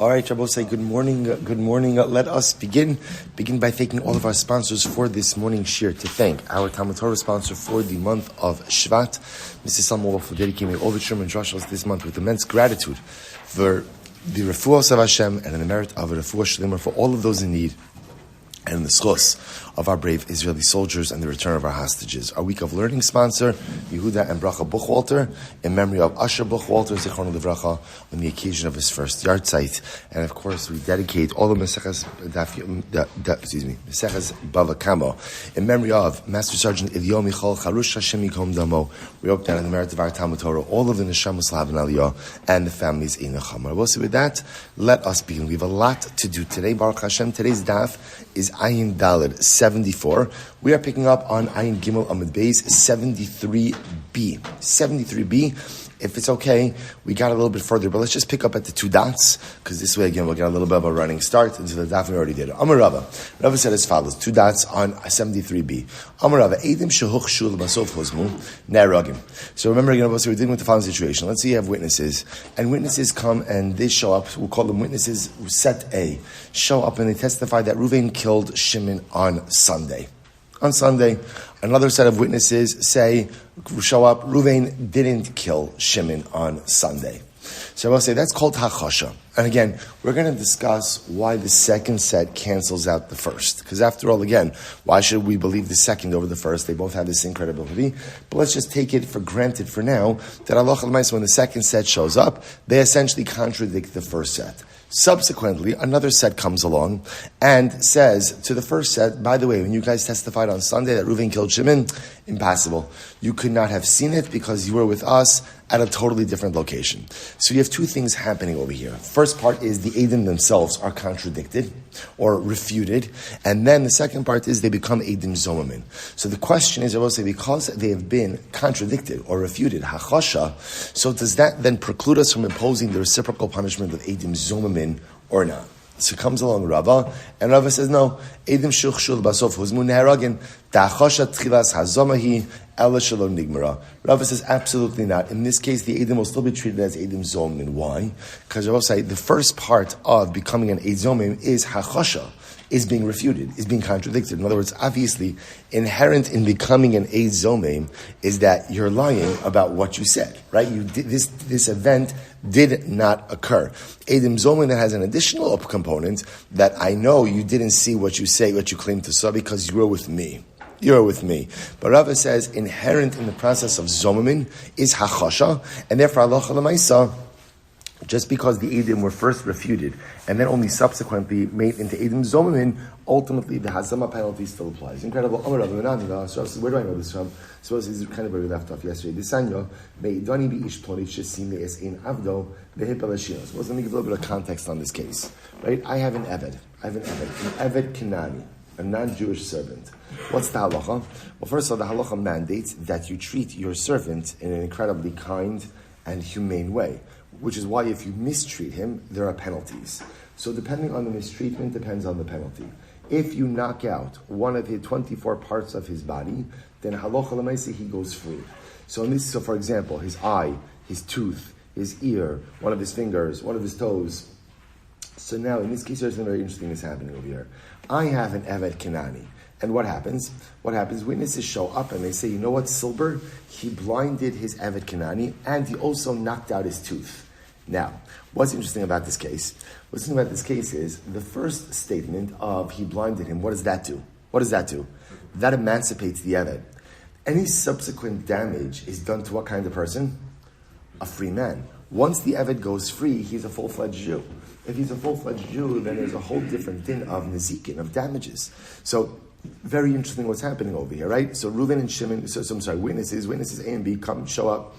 All right, Rabbi, say good morning. Good morning. Let us begin by thanking all of our sponsors for this morning's shir. To thank our TALMUD TORAH sponsor for the month of Shevat, Mrs. Selma Woolf, for dedicating all the Shiurim and drashos this month with immense gratitude for the refuos of Hashem and in the merit of a refuah sheleima for all of those in need, and the zchus of our brave Israeli soldiers and the return of our hostages. Our week of learning sponsor, Yehudah Bracha Buchwalter, in memory of Usher Buchwalter, Yehudah Bracha, on the occasion of his first yahrzeit. And of course, we dedicate all the Maseches, Maseches Bava Kamma, in memory of Master Sergeant Eliyahu, Harush, Hashem Yikom Damo. We hope that in the merit of our TALMUD TORAH, all of the Neshama and aliya and the families in Neshama. With that, let us begin. We have a lot to do today. Baruch Hashem, today's daf is Ayin Daled 74. We are picking up on Ayin Gimel Amud Beis 73b. 73b. If it's okay, we got a little bit further, but let's just pick up at the two dots, because this way again we'll get a little bit of a running start into the daf we already did. Amar Rava. Rava said as follows: two dots on 73b. Amar Rava. Eidim shehuch shul basof hozmu neragim. So remember again, we're dealing with the following situation. Let's say you have witnesses, and witnesses come and they show up. We'll call them witnesses set A. Show up and they testify that Reuven killed Shimon on Sunday. On Sunday, another set of witnesses show up, Reuven didn't kill Shimon on Sunday. So I will say that's called hachasha. And again, we're going to discuss why the second set cancels out the first. Because after all, again, why should we believe the second over the first? They both have the same credibility. But let's just take it for granted for now that Allah Almighty, when the second set shows up, they essentially contradict the first set. Subsequently, another set comes along and says to the first set, by the way, when you guys testified on Sunday that Reuven killed Shimon, impossible. You could not have seen it because you were with us at a totally different location. So you have two things happening over here. First part is the Eidim themselves are contradicted or refuted. And then the second part is they become Eidim Zomamim. So the question is, I will say, because they have been contradicted or refuted, hachasha, so does that then preclude us from imposing the reciprocal punishment of Eidim Zomamim or not? So comes along Rava, and Rava says, no, Eidim Shuchshul Basof Huzmu Neharagin, Da'achasha Tchilas Hazomahi, Ela Shalom Nigmara. Rava says, absolutely not. In this case, the Eidim will still be treated as Eidim Zomim. Why? Because Rava says, the first part of becoming an Eid Zomim is Hachasha, is being refuted, is being contradicted. In other words, obviously, inherent in becoming an Eid Zomim is that you're lying about what you said, right? You did this event did not occur. Eidim Zomim that has an additional component that I know you didn't see what you say, what you claim to saw because you were with me. You're with me. But Rava says inherent in the process of Zomim is Hachasha, and therefore Allah L'maisa, just because the Eidim were first refuted and then only subsequently made into Eidim Zomim, ultimately the Hazama penalty still applies. Incredible. So where do I know this from? So this is kind of where we left off yesterday. So let me give a little bit of context on this case. Right? I have an Eved. An Eved Kenani, a non-Jewish servant. What's the halacha? Well, first of all, the halacha mandates that you treat your servant in an incredibly kind and humane way, which is why if you mistreat him, there are penalties. So depending on the mistreatment depends on the penalty. If you knock out one of his 24 parts of his body, then halacha l'maaseh he goes free. So for example, his eye, his tooth, his ear, one of his fingers, one of his toes. So now in this case, there's something very interesting that's happening over here. I have an Eved Kenani. And what happens? Witnesses show up and they say, you know what, Silber? He blinded his Eved Kenani and he also knocked out his tooth. Now, what's interesting about this case? What's interesting about this case is the first statement of he blinded him. What does that do? That emancipates the Eved. Any subsequent damage is done to what kind of person? A free man. Once the Eved goes free, he's a full-fledged Jew. If he's a full-fledged Jew, then there's a whole different din of nezikin, of damages. So, very interesting what's happening over here, right? So Reuven and Shimon, witnesses A and B show up.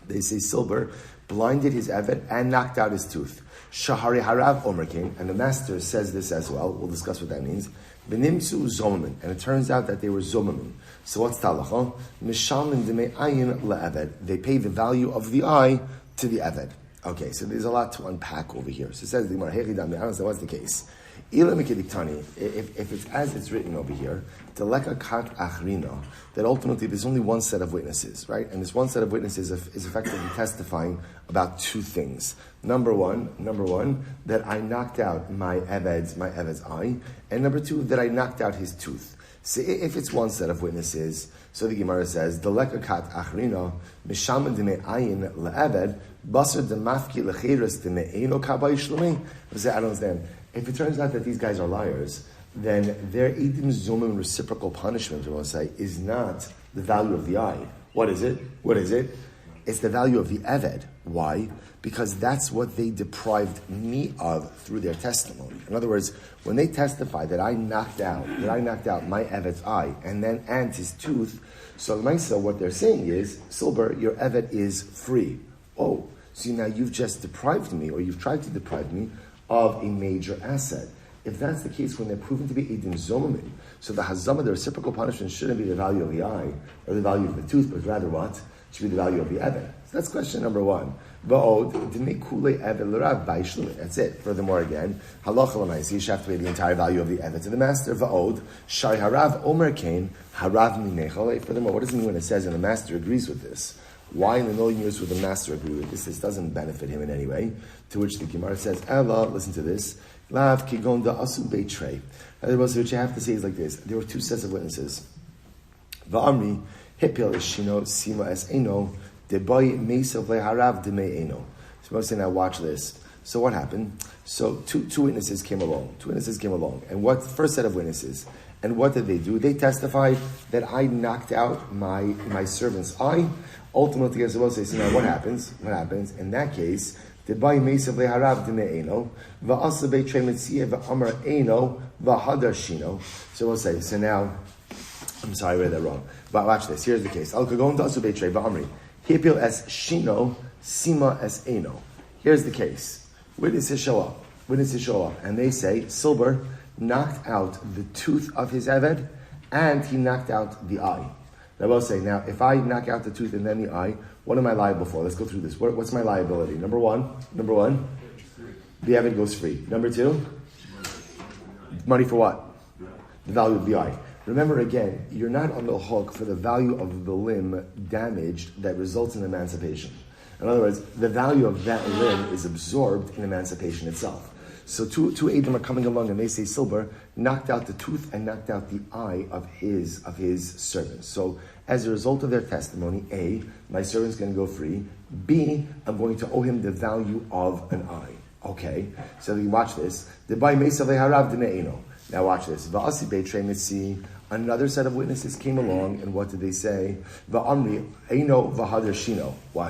They say Silber blinded his Eved and knocked out his tooth. Shahari Harav Omer came, and the master says this as well. We'll discuss what that means. Benimsu Zomim, and it turns out that they were Zomim. So what's talacha? Mishalmin demei ayin le'eved. They pay the value of the eye to the Eved. Okay, so there's a lot to unpack over here. So it says the Gemara, I don't understand what's the case. If it's as it's written over here, that ultimately there's only one set of witnesses, right? And this one set of witnesses is effectively testifying about two things. Number one, that I knocked out my Eved's eye, and number two, that I knocked out his tooth. So if it's one set of witnesses, so the Gemara says, Delekakat achrina, Neshama deme ayin le'eved, basar demafki lecheres deme eino kabay shlumi. I don't understand. If it turns out that these guys are liars, then their idim zomim reciprocal punishment, I want to say, is not the value of the eye. What is it? It's the value of the Eved. Why? Because that's what they deprived me of through their testimony. In other words, when they testify that I knocked out my Eved's eye and his tooth, so what they're saying is, Silber, your Eved is free. Oh, so now you've just deprived me, or you've tried to deprive me of a major asset. If that's the case, when they're proven to be Eidim Zomim, so the Hazama, the reciprocal punishment, shouldn't be the value of the eye or the value of the tooth, but rather what? It should be the value of the Eved. So that's question number one. That's it. Furthermore, again, halacha l'maisi, you should have to pay the entire value of the Eved to the master. Va'od, shari harav omer kain, harav minechale. Furthermore, what does it mean when it says, and the master agrees with this? Why in the million years would the master agree with this? This doesn't benefit him in any way. To which the Gemara says, Allah, listen to this. Lav kigon da asu beitrei. In other words, what you have to say is like this. There were two sets of witnesses. Va'amri, hipil ishino, sima es eno, debay mesav leharav demei eno. So I say, now watch this. So what happened? So two witnesses came along. And what, first set of witnesses, and what did they do? They testified that I knocked out my servant's eye. Ultimately, as well say, so now what happens? In that case, the by mesav leharav demei eno, va'asa beitrei metzia va'amar eno va'hadar shino. So we'll say, so now, I'm sorry, I read that wrong. But watch this. Here's the case. Al kagon da'asu beitrei va'amri. Hipil es shino, sima es eno. Here's the case. Witnesses show up, and they say, Silber knocked out the tooth of his Eved, and he knocked out the eye. They will say, now, if I knock out the tooth and then the eye, what am I liable for? Let's go through this. What's my liability? Number one, the Eved goes free. Number two, money for what? The value of the eye. Remember again, you're not on the hook for the value of the limb damaged that results in emancipation. In other words, the value of that limb is absorbed in emancipation itself. So two Adam are coming along and they say, Silber knocked out the tooth and knocked out the eye of his servant. So as a result of their testimony, A, my servant's going to go free. B, I'm going to owe him the value of an eye. Okay, so you watch this. Now watch this. Another set of witnesses came along, and what did they say? Watch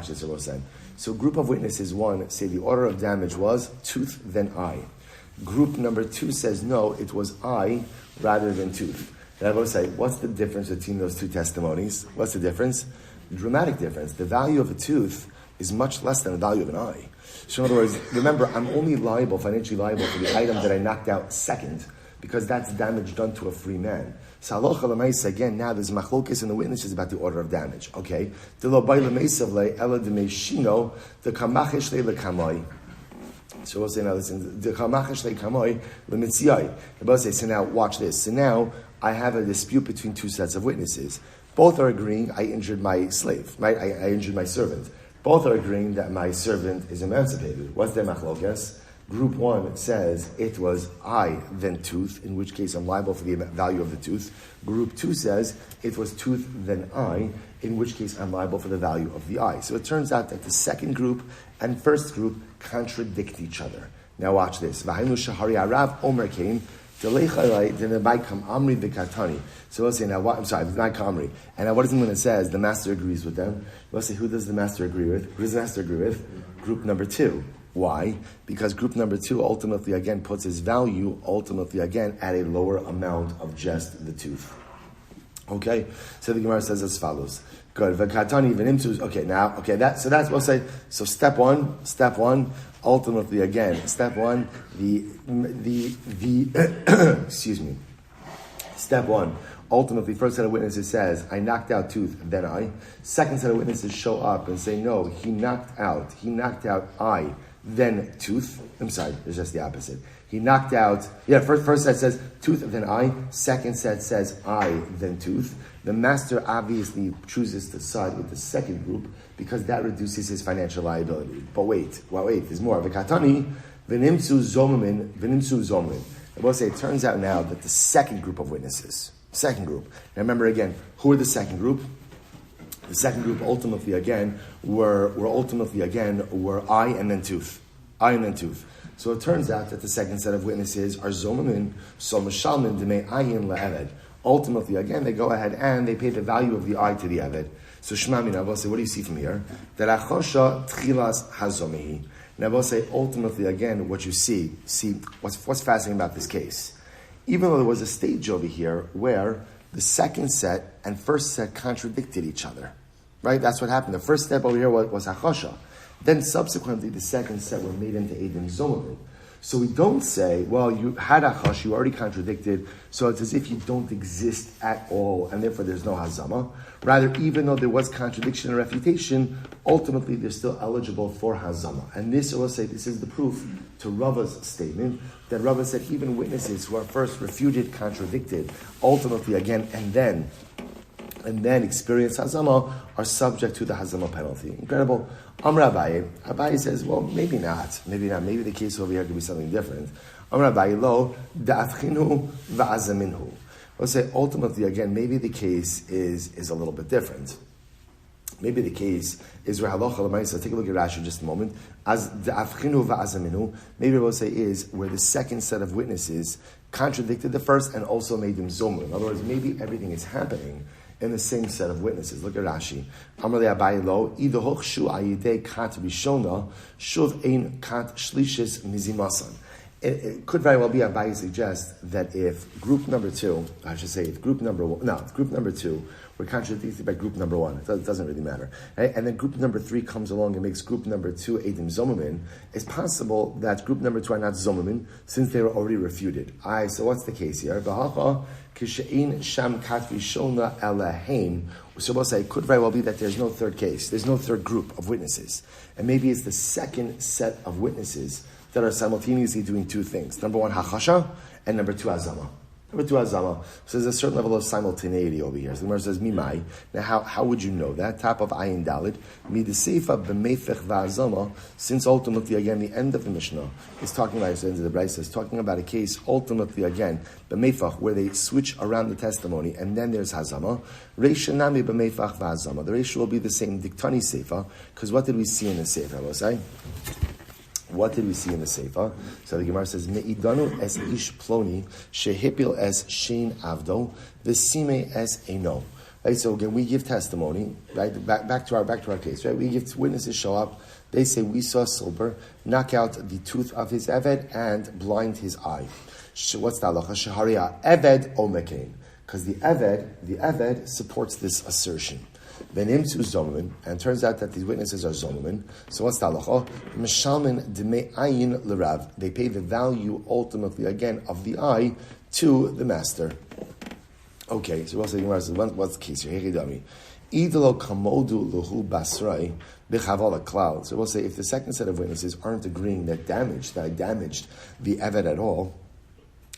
this, Rosen. So group of witnesses, one, say the order of damage was tooth, then eye. Group number two says, no, it was eye rather than tooth. And I will say, what's the difference between those two testimonies? What's the difference? Dramatic difference. The value of a tooth is much less than the value of an eye. So in other words, remember, I'm only financially liable for the item that I knocked out second, because that's damage done to a free man. So halacha l'maisa, again, now there's machlokes in the witnesses about the order of damage. Okay? So we'll say now, listen, so now watch this. So now I have a dispute between two sets of witnesses. Both are agreeing I injured my slave, right? I injured my servant. Both are agreeing that my servant is emancipated. What's their machlokes? Group one says it was eye, then tooth, in which case I'm liable for the value of the tooth. Group two says it was tooth, then eye, in which case I'm liable for the value of the eye. So it turns out that the second group and first group contradict each other. Now watch this. So we'll say, now what, I'm sorry, it's not Kamri. And now what is it when it says the master agrees with them? We'll say, who does the master agree with? Who does the master agree with? Group number two. Why? Because group number two ultimately again puts his value at a lower amount of just the tooth. Okay? So the Gemara says as follows. Good. Okay, now, that's we'll say. So step one, ultimately again, step one, the excuse me. Step one, ultimately, first set of witnesses says, I knocked out tooth, then eye. Second set of witnesses show up and say, no, he knocked out eye, then tooth. I'm sorry, it's just the opposite. He knocked out, first set says tooth, then eye. Second set says eye, then tooth. The master obviously chooses to side with the second group because that reduces his financial liability. But wait, there's more. V'katani, v'nimtzu zomin. I will say, it turns out now that the second group of witnesses, now remember again, who are the second group? The second group ultimately again were eye and then tooth. So it turns out that the second set of witnesses are zomamin, so mishalmin demei ayin le'eved. Ultimately, again, they go ahead and they pay the value of the eye to the eved. So Shema Min, I will say, what do you see from here? That achosha tchilas hazomihi. And I will say, ultimately, again, what you see what's fascinating about this case. Even though there was a stage over here where the second set and first set contradicted each other, right? That's what happened. The first step over here was achosha. Then subsequently, the second set were made into Eidim Zomamin. So we don't say, well, you had achash, you already contradicted, so it's as if you don't exist at all, and therefore there's no hazama. Rather, even though there was contradiction and refutation, ultimately they're still eligible for hazama. And this, I will say, this is the proof to Rava's statement, that Rava said even witnesses who are first refuted, contradicted, ultimately again, and then experience hazama, are subject to the hazama penalty. Incredible. Amar Abaye says, well, maybe not. Maybe the case over here could be something different. Amar Abaye lo da'afchinu va'azaminhu. I'll say ultimately again, maybe the case is a little bit different. Maybe the case is where halacha l'maisa. Take a look at Rashi just a moment. As da'afchinu va'azaminu. Maybe we'll say is where the second set of witnesses contradicted the first and also made them zomer. In other words, maybe everything is happening in the same set of witnesses. Look at Rashi. Amar le'abayi lo, ido hochshu ayidei kat rishona, shuv ein kat shlishis mizimasan. It could very well be Abayi suggests that if group number two were contradicted by group number one, it doesn't really matter. Right? And then group number three comes along and makes group number two Eidim Zomamin, it's possible that group number two are not Zomamin since they were already refuted. So what's the case here? So we'll say it could very well be that there's no third case, there's no third group of witnesses. And maybe it's the second set of witnesses that are simultaneously doing two things. Number one, hachasha, and number two, azama. So there's a certain level of simultaneity over here. So the Gemara says, Mimai. Now, how would you know that? Top of Ayin Dalit. Midaseifa b'meifech v'azama. Since ultimately, again, the end of the Mishnah is talking about, the end of the Brisa is talking about a case, ultimately, again, b'meifach, where they switch around the testimony, and then there's hazama. Reisha nami b'meifach v'azama. The ratio will be the same, diktani seifa, because what did we see in the seifa, Rosai? What did we see in the Sefer? So the Gemara says, Me'idanu es ish ploni, shehipil es shein avdo, v'sime es eino. Right, so again, we give testimony, right? Back to our case, right? We give witnesses show up, they say, we saw Silber knock out the tooth of his eved and blind his eye. What's the halacha? Shaharia eved omekein. Because the eved supports this assertion. Venimtzu zomamin, and it turns out that these witnesses are zomamin. So what's the halacha? Mishalmin demei ayin l'rav. They pay the value ultimately again of the eye to the master. Okay, so what's the case here? Idlo kamodu luhu basrai b'chavala klal. So we'll say if the second set of witnesses aren't agreeing that I damaged the eved at all.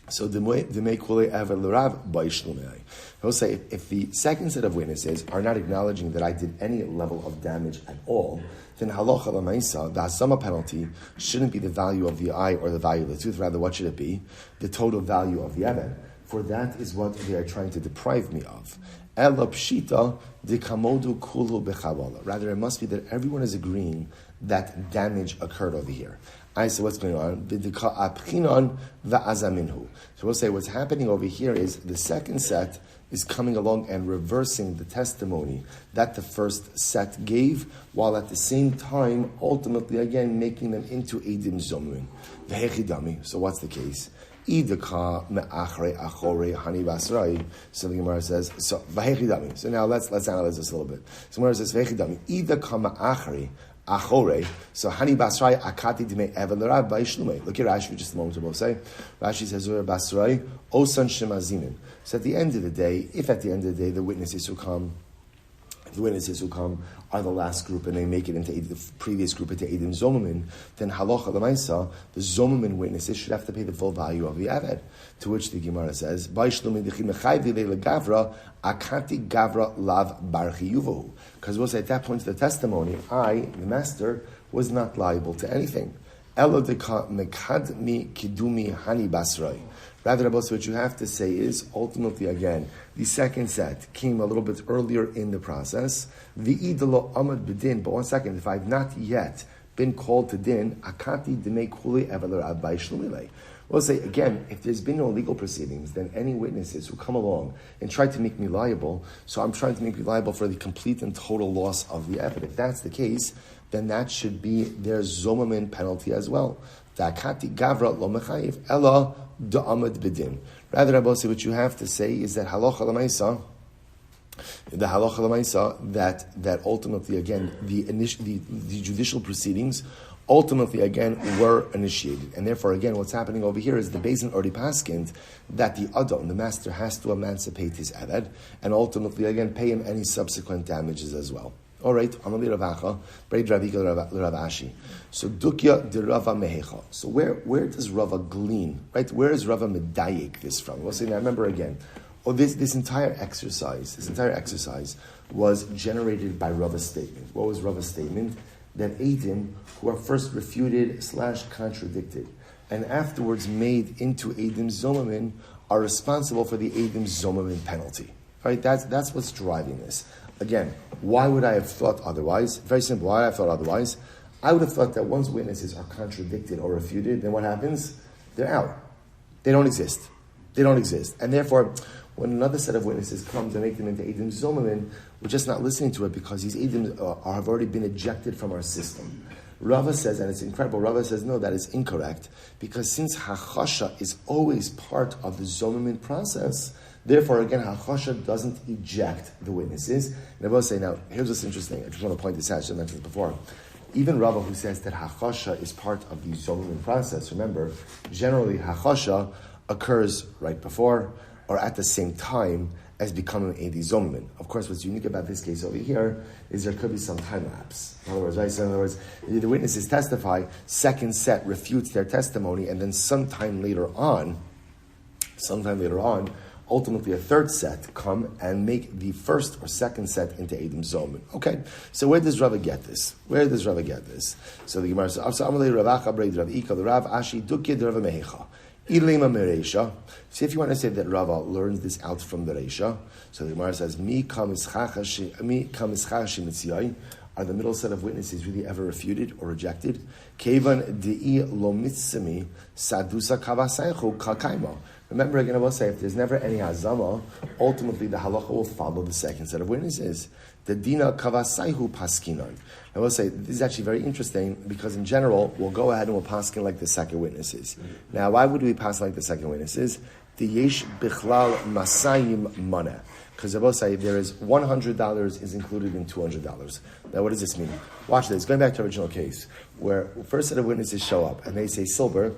So the meikule ever l'rav ba'ishlumei. He'll say if the second set of witnesses are not acknowledging that I did any level of damage at all, then halacha l'maisa, the hazama penalty shouldn't be the value of the eye or the value of the tooth. Rather, what should it be? The total value of the eved. For that is what they are trying to deprive me of. Ela pshita dekamodu kulu bechavala. Rather, it must be that everyone is agreeing that damage occurred over here. So what's going on? So we'll say what's happening over here is the second set is coming along and reversing the testimony that the first set gave, while at the same time, ultimately again making them into Eidim Zomrin. So what's the case? So the Gemara says, so now let's analyze this a little bit. So the Gemara says, Achore. So Hani Basrai Akati Dime Evan L'Rav Ba'ishlume. Look at Rashi just a moment ago. Say Rashi says Basrai Osan Shemazimin. So at the end of the day, if at the end of the day the witnesses who come are the last group and they make it into the previous group into Eidim Zomamin, then halacha l'maisa, the Zomamin witnesses should have to pay the full value of the Aved. To which the Gemara says, because we'll say at that point of the testimony, I, the master, was not liable to anything. Rather, what you have to say is, ultimately again, the second set came a little bit earlier in the process. V'idalo amad b'din, but 1 second, if I've not yet been called to din, akati demei kuli evaler abai shlumile. We'll say, again, if there's been no legal proceedings, then any witnesses who come along and try to make me liable, so I'm trying to make me liable for the complete and total loss of the evidence. If that's the case, then that should be their zomamin penalty as well. Da'akati gavra lo mechayiv ela da'amad b'din. Rather, Rabbi, what you have to say is that halacha l'maisa, that ultimately, again, the judicial proceedings ultimately, again, were initiated. And therefore, again, what's happening over here is the Beis already paskind that the Adon, the master, has to emancipate his Eved, and ultimately, again, pay him any subsequent damages as well. All right, Amali Ravacha, Braid Ravika Rav Ashi. So Dukya de Rava Mehecha. So where does Rava glean? Right? Where is Rava Medayik this from? We'll say now, remember again. This entire exercise was generated by Rava's statement. What was Rava's statement? That Eidim, who are first refuted / contradicted, and afterwards made into Eidim Zomamin, are responsible for the Eidim Zomamin penalty. Right? That's what's driving this. Again, why would I have thought otherwise? Very simple. Why would I have thought otherwise? I would have thought that once witnesses are contradicted or refuted, then what happens? They're out. They don't exist. And therefore, when another set of witnesses comes and make them into Eidim Zomamin, we're just not listening to it because these Eidim have already been ejected from our system. Rava says, and it's incredible, Rava says, no, that is incorrect, because since Hachasha is always part of the Zomamin process, therefore, again, Hachasha doesn't eject the witnesses. And I will say, now, here's what's interesting. I just want to point this out, I mentioned this before. Even Rava, who says that Hachasha is part of the Zomamin process, remember, generally Hachasha occurs right before or at the same time as becoming a Zomamin. Of course, what's unique about this case over here is there could be some time lapse. In other words, right? So in other words, the witnesses testify, second set refutes their testimony, and then sometime later on, ultimately a third set come and make the first or second set into Eidim Zomamin. Okay, so where does Rava get this? So the Gemara says, Amalei Ravacha Breid Rav Ika, the Rav Ashi Dukya the Rava Mehecha. Ilema Mereisha. See, if you want to say that Rava learns this out from the Reisha, so the Gemara says, Mi kamischachashi mitziyai. Are the middle set of witnesses really ever refuted or rejected? Kevan di'i lo mitzimi sadusa kavasaychu kakaima. Remember again, I will say, if there's never any hazama, ultimately the halacha will follow the second set of witnesses. The dina kavasayhu paskinon. I will say, this is actually very interesting, because in general, we'll go ahead and we'll paskin like the second witnesses. Now, why would we pass like the second witnesses? The yesh bichlal masayim mana. Because I will say, there is $100 is included in $200. Now, what does this mean? Watch this. Going back to the original case, where the first set of witnesses show up, and they say, Silber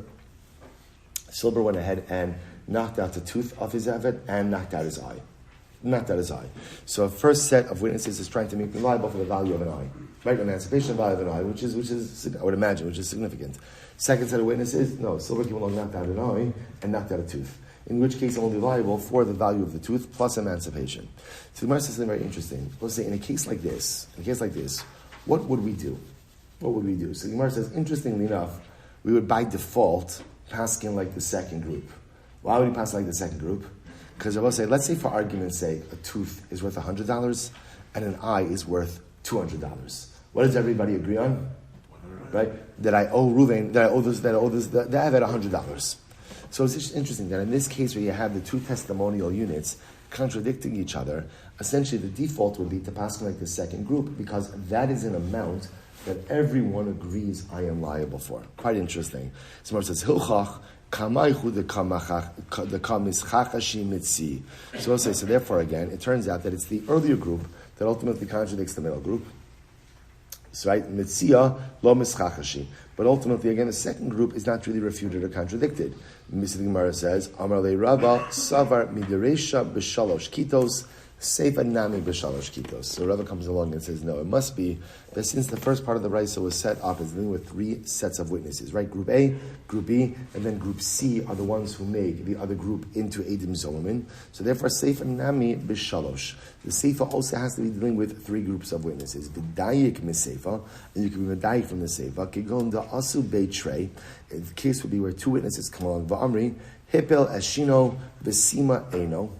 went ahead and knocked out the tooth of his Eved and knocked out his eye. So first set of witnesses is trying to make me liable for the value of an eye. Right? Emancipation value of an eye, which is I would imagine, which is significant. Second set of witnesses, no, Silber came along, knocked out an eye and knocked out a tooth. In which case, I'm only liable for the value of the tooth plus emancipation. So the Gemara says something very interesting. Let's say in a case like this, what would we do? So the Gemara says, interestingly enough, we would by default pass in like the second group. Why would we pass like the second group? Because I will say, let's say for argument's sake, a tooth is worth $100 and an eye is worth $200. What does everybody agree on? Right? That I owe Ruvain, the Eved $100. So it's just interesting that in this case where you have the two testimonial units contradicting each other, essentially the default would be to pass like the second group, because that is an amount that everyone agrees I am liable for. Quite interesting. Someone says, Hilchach, Kamayhu the Kamischachashi mitzi. So we'll say, so therefore again, it turns out that it's the earlier group that ultimately contradicts the middle group. So right, mitzia lo mischachashi. But ultimately, again, the second group is not really refuted or contradicted. The Gemara says, Amar le Rava savar mideresha b'shalosh kitos. Seifa nami b'shalosh kitos. So Rava comes along and says, no, it must be that since the first part of the Raisa was set up as dealing with three sets of witnesses, right? Group A, Group B, and then Group C are the ones who make the other group into Eidim Zolomim. So therefore, Seifa nami b'shalosh. The Seifa also has to be dealing with three groups of witnesses. V'dayik miseifa, and you can be medayik from the Seifa. Kigon da asu beitrei. The case would be where two witnesses come along. Va'amri, hipel eshino v'sima eno.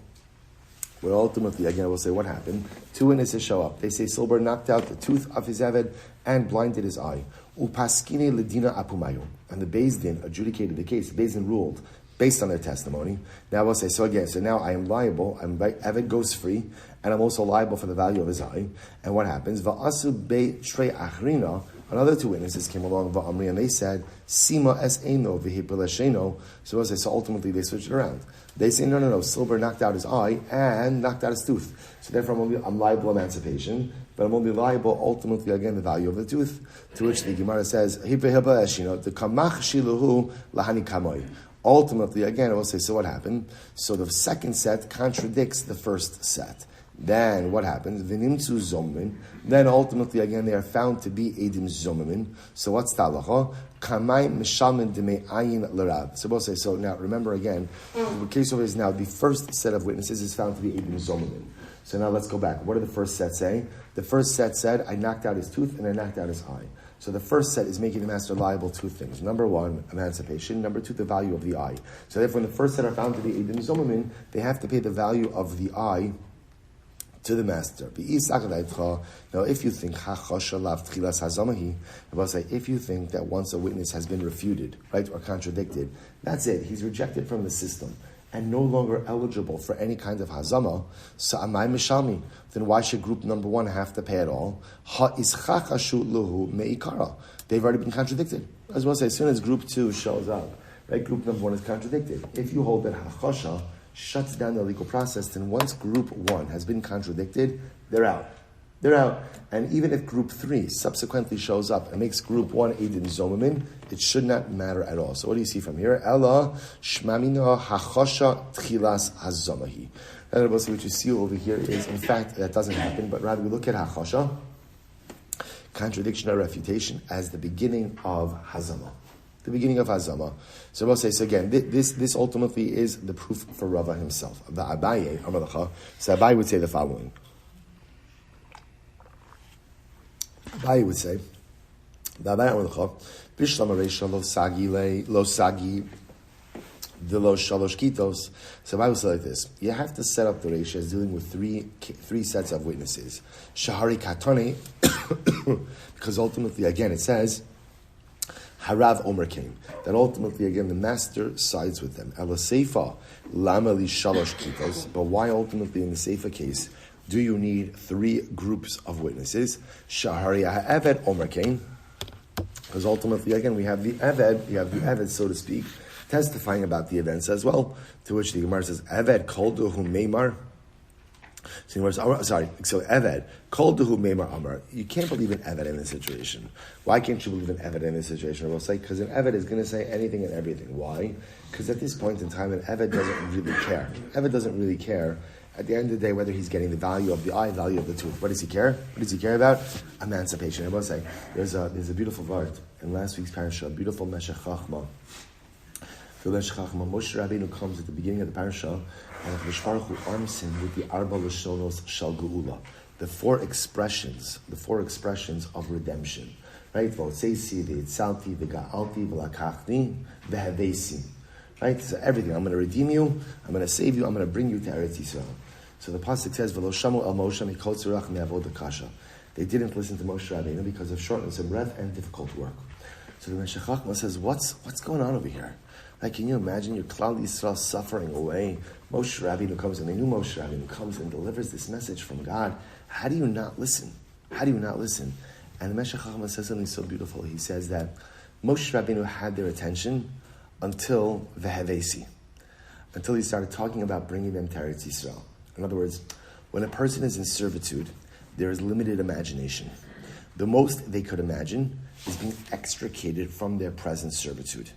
Where ultimately, again, I will say what happened. Two witnesses show up. They say Silber knocked out the tooth of his Eved and blinded his eye. Upaskine ledina apumayu. And the Beis Din adjudicated the case. The Beis Din ruled based on their testimony. Now I will say, so now I am liable. Eved goes free, and I'm also liable for the value of his eye. And what happens? Va'asu be trei achrina. Another two witnesses came along, Va'amri, and they said, Sima es eno v'hipel esheno. So ultimately they switched it around. They say, no, Silber knocked out his eye and knocked out his tooth. So therefore I'm liable emancipation, but I'm only liable ultimately, again, the value of the tooth. To which the Gemara says, the kamach shiluhu lahani kamoi. Ultimately, again, I will say, so what happened? So the second set contradicts the first set. Then what happens? V'nimtzu zomin. Then ultimately, again, they are found to be edim zomin. So what's talacha? Kamay mishalmin demei ayin l'rav. So we'll say, so now remember again, the case over is now the first set of witnesses is found to be edim zomin. So now let's go back. What did the first set say? The first set said, I knocked out his tooth and I knocked out his eye. So the first set is making the master liable two things. Number one, emancipation. Number two, the value of the eye. So therefore, when the first set are found to be edim zomin, they have to pay the value of the eye to the master. Now, if you think if you think that once a witness has been refuted, right, or contradicted, that's it. He's rejected from the system and no longer eligible for any kind of hazama. So amai mishalmi. Then why should group number one have to pay at all? They've already been contradicted. As well as as soon as group two shows up, right, group number one is contradicted. If you hold that hachasha shuts down the legal process, then once group one has been contradicted, they're out. They're out. And even if group three subsequently shows up and makes group one edim zomamin, it should not matter at all. So what do you see from here? Ella shmamina hachosha tchilas hazomahi. And what you see over here is, in fact, that doesn't happen, but rather we look at hachosha, contradiction or refutation, as the beginning of hazama. The beginning of Hazama. So we'll say, so again, this ultimately is the proof for Rava himself. The Abaye, so Abaye would say the following. Abaye would say, the Abaye Bishlam Aresha lo sagi de lo shalosh kitos. So Abaye would say like this. You have to set up the Resha as dealing with three sets of witnesses. Shahari katane, because ultimately, again, it says, Harav Omer came. That ultimately, again, the master sides with them. Ela Seifa, Lama li Shalosh Kitos. But why ultimately in the Seifa case do you need three groups of witnesses? Shahari Eved Omer came. Because ultimately, again, we have the Eved, so to speak, testifying about the events as well. To which the Gemara says, Eved koldu hu meimar. So Eved, called to who Meimar Amar. You can't believe in Eved in this situation. Why can't you believe in Eved in this situation? I will say, because an Eved is going to say anything and everything. Why? Because at this point in time, an Eved doesn't really care. Eved doesn't really care, at the end of the day, whether he's getting the value of the eye, value of the tooth. What does he care? What does he care about? Emancipation. I will say, there's a beautiful word in last week's parasha, a beautiful Meshech Chachma. Moshe Rabbeinu comes at the beginning of the parasha, and Hakadosh Baruch Hu arms him with the Arba Lashonos Shel Geula, the four expressions of redemption. Right? V'otzeisi, v'yitzalti, v'ga'alti, v'lakachni, v'havesi. Right? So everything. I'm going to redeem you. I'm going to save you. I'm going to bring you to Eretz Yisrael. So the pasuk says, "V'lo shamu el Moshe mikol tzurach me'avod kasha." They didn't listen to Moshe Rabbeinu because of shortness of breath and difficult work. So the Meshech Chachma says, "What's going on over here? Like, can you imagine your Klal Yisrael suffering away? Moshe Rabbeinu comes, and they knew Moshe Rabbeinu comes and delivers this message from God. How do you not listen? How do you not listen?" And the Meshech Chachma says something so beautiful. He says that Moshe Rabbeinu had their attention until V'havesi, until he started talking about bringing them to Eretz Yisrael. In other words, when a person is in servitude, there is limited imagination. The most they could imagine is being extricated from their present servitude.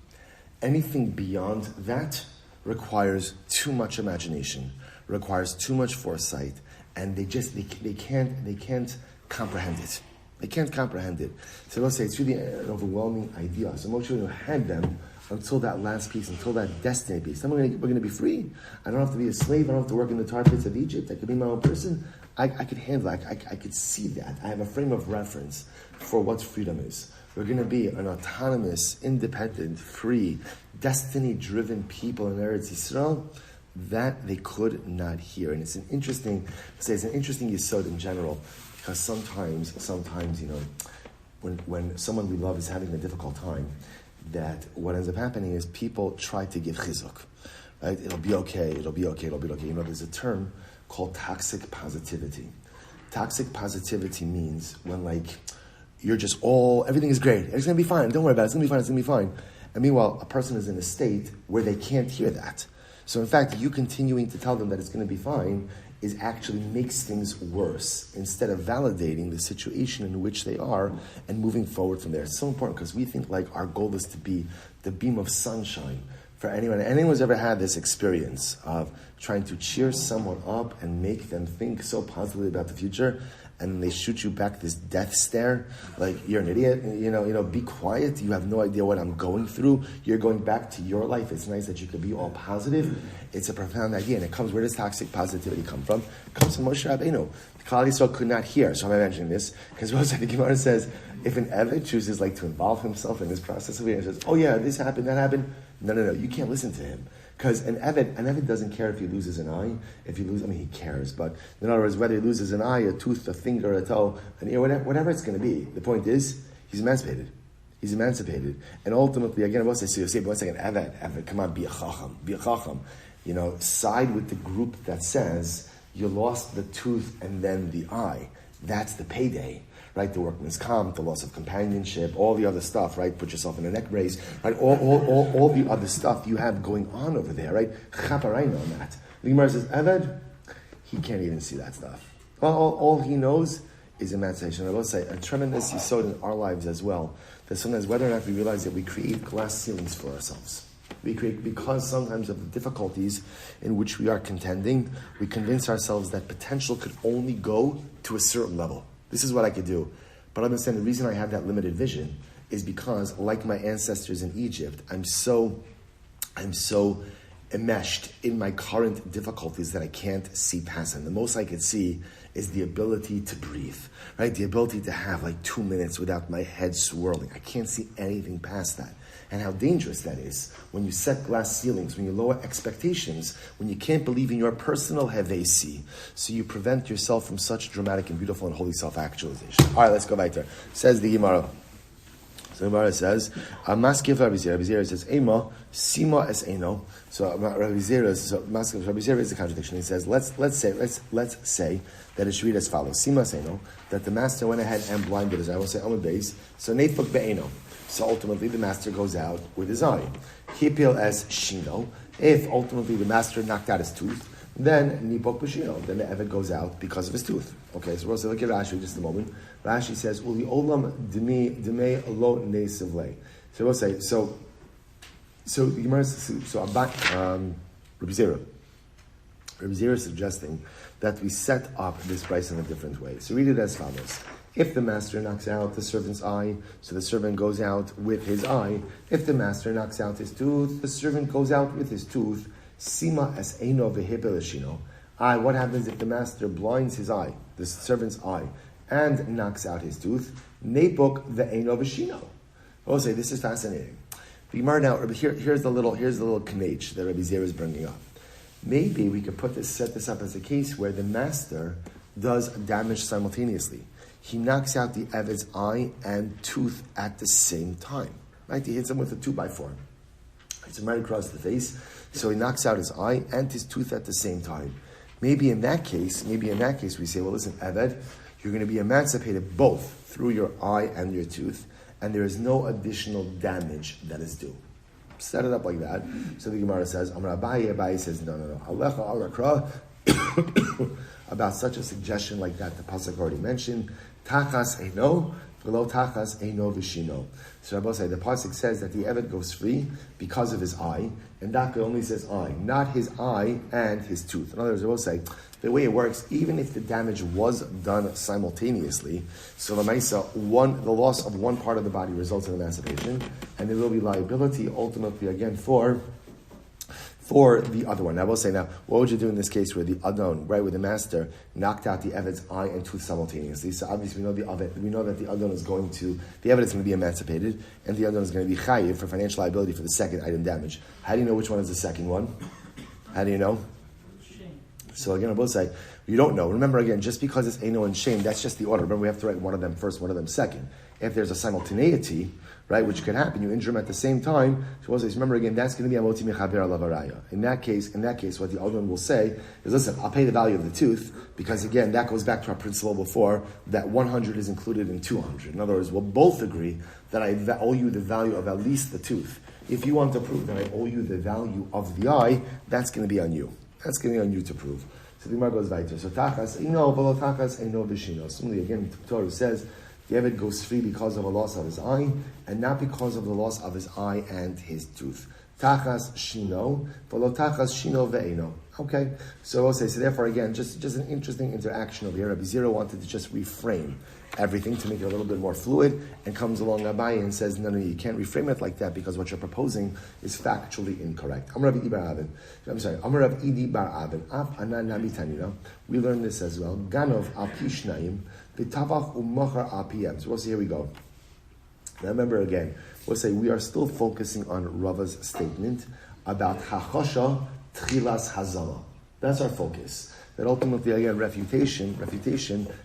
Anything beyond that requires too much imagination, requires too much foresight, and they can't comprehend it. They can't comprehend it. So let's say it's really an overwhelming idea. So Moshe had them until that last piece, until that destiny piece. Then we're going to be free. I don't have to be a slave. I don't have to work in the tar pits of Egypt. I could be my own person. I could handle it. I could see that. I have a frame of reference for what freedom is. We're going to be an autonomous, independent, free, destiny-driven people in Eretz Yisrael that they could not hear. And it's an interesting yesod in general, because sometimes, when someone we love is having a difficult time, that what ends up happening is people try to give chizuk, right? It'll be okay. There's a term called toxic positivity. Toxic positivity means when you're just everything is great. It's going to be fine. Don't worry about it. It's going to be fine. And meanwhile, a person is in a state where they can't hear that. So in fact, you continuing to tell them that it's going to be fine is actually makes things worse instead of validating the situation in which they are and moving forward from there. It's so important because we think our goal is to be the beam of sunshine for anyone. Anyone's ever had this experience of trying to cheer someone up and make them think so positively about the future, and they shoot you back this death stare, like you're an idiot, be quiet, you have no idea what I'm going through, you're going back to your life, it's nice that you could be all positive. It's a profound idea, and it comes, where does toxic positivity come from? It comes from Moshe Rabbeinu. The Klal Yisrael could not hear, so I'm mentioning this, because the Gemara says, if an Eved chooses to involve himself in this process of it, and says, oh yeah, this happened, that happened, no, you can't listen to him. Because an Eved doesn't care if he loses an eye. He cares. But in other words, whether he loses an eye, a tooth, a finger, a toe, an ear, whatever it's going to be. The point is, he's emancipated. And ultimately, again, I will say, so you say, one second, Eved, come on, be a chacham. Side with the group that says, you lost the tooth and then the eye. That's the payday. Right, the workman's comp, the loss of companionship, all the other stuff, right? Put yourself in a neck brace, right? All the other stuff you have going on over there, right? Chaparayna on that. The Gemara says, Eved, he can't even see that stuff. All he knows is emancipation. I will say, a tremendous yesod in our lives as well, that sometimes whether or not we realize that we create glass ceilings for ourselves. We create, because sometimes of the difficulties in which we are contending, we convince ourselves that potential could only go to a certain level. This is what I could do. But I understand the reason I have that limited vision is because, like my ancestors in Egypt, I'm so enmeshed in my current difficulties that I can't see past them. The most I could see is the ability to breathe, right? The ability to have 2 minutes without my head swirling. I can't see anything past that. And how dangerous that is when you set glass ceilings, when you lower expectations, when you can't believe in your personal hevesi. So you prevent yourself from such dramatic and beautiful and holy self-actualization. All right, let's go back there. Says the Gemara. So the Gemara says, Maskiv Rabbi Zera. Rabbi Zera says, Ema, Sima es Eno. So Rabbi Zera is the contradiction. He says, let's say that it should read as follows. Sima es Eno, that the master went ahead and blinded his eye. I will say, Amud Beis. So Neifuk be'Eno. So ultimately the master goes out with his eye. Hipil as Shino. If ultimately the master knocked out his tooth, then Nipok B'Shino. Then the Eved goes out because of his tooth. Okay, so we'll look at Rashi just a moment. Rashi says, Uli Olam Dmei Lo Neisivle. So we'll say, so the Gemara says, Rabbi Zera is suggesting that we set up this price in a different way. So read it as follows. If the master knocks out the servant's eye, so the servant goes out with his eye. If the master knocks out his tooth, the servant goes out with his tooth. Sima es eino v'hipelashino. What happens if the master blinds his eye, the servant's eye, and knocks out his tooth? Nepok ve'eino v'shino. I'll say this is fascinating. The Gemara now, here's the little knach that Rabbi Zera is bringing up. Maybe we could set this up as a case where the master does damage simultaneously. He knocks out the Eved's eye and tooth at the same time. Right? He hits him with a 2x4. It's right across the face. So he knocks out his eye and his tooth at the same time. Maybe in that case, we say, well, listen, Eved, you're going to be emancipated both through your eye and your tooth, and there is no additional damage that is due. Set it up like that. So the Gemara says, Amar Abaye says, no. Alecha al-Rakra. About such a suggestion like that, the pasuk already mentioned. Tachas eino, V'lo tachas eino v'shino. So Rabbi say the pasuk says that the Eved goes free because of his eye, and that only says eye, not his eye and his tooth. In other words, Rabbi say the way it works, even if the damage was done simultaneously, so the loss of one part of the body results in emancipation, and there will be liability ultimately again for the other one. Now, I will say now, what would you do in this case where the Adon, right, where the master knocked out the Eved's eye and tooth simultaneously? So obviously we know that the Adon is going to, the Eved is going to be emancipated, and the Adon is going to be chayiv for financial liability for the second item damage. How do you know which one is the second one? How do you know? So again, I will say, you don't know. Remember again, just because it's Eino and shame, that's just the order. Remember, we have to write one of them first, one of them second. If there's a simultaneity, right, which could happen, you injure him at the same time. So also, remember again, that's going to be amoti mechaber alavaraya. In that case, what the Adon will say is, listen, I'll pay the value of the tooth, because again, that goes back to our principle before, that 100 is included in 200. In other words, we'll both agree that I owe you the value of at least the tooth. If you want to prove that I owe you the value of the eye, that's going to be on you. That's going to be on you to prove. So the Gemara goes weiter. So tachas ino v'lo tachas eino v'shino. Similarly, again, the Torah says the Eved goes free because of a loss of his eye, and not because of the loss of his eye and his tooth. Tachas shino v'lo tachas shino ve'eino. Okay, so I'll say, so therefore again, just an interesting interaction over here. Rabbi Zero wanted to just reframe everything to make it a little bit more fluid, and comes along Abaye and says, no, you can't reframe it like that because what you're proposing is factually incorrect. I'm Rabbi Idi Bar Abin. Af anan nami tanina. We learn this as well. Ganov al pishnayim v'tavach u'machar al piyem. So we'll see, here we go. Now remember again, we'll say we are still focusing on Rava's statement about hachosha tchilas hazama. That's our focus. That ultimately, again, refutation